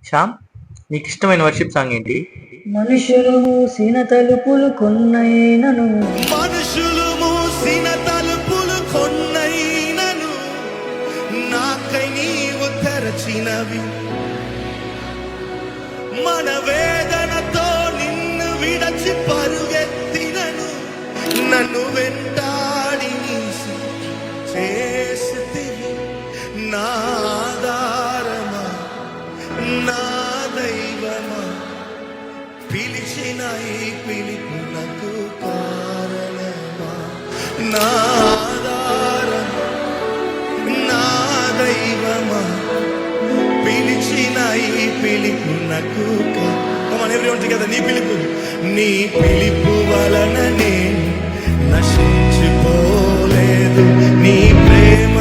శ్యామ్, నీకు ఇష్టమైన worship song ఏంటి? మనుషులు మూసిన తలుపులు కొన్నైనను మనుషులు మూసిన తలుపులు కొన్నైనను నాకై నీవు తెరచినవి. మన వేదనతో నిన్ను విడచి పరుగెత్తినను నన్ను వెంటాడి చేసితివి. నా ఆధారమా, నా దైవమా, పిలిచిన ఈ పిలుపునకు కారణమా. నా ఆధారమా, నా దైవమా, పిలిచిన ఈ పిలుపునకు కదా నీ పిలుపు. నీ పిలుపు వలన నేను నశించిపోలేదు, నీ ప్రేమ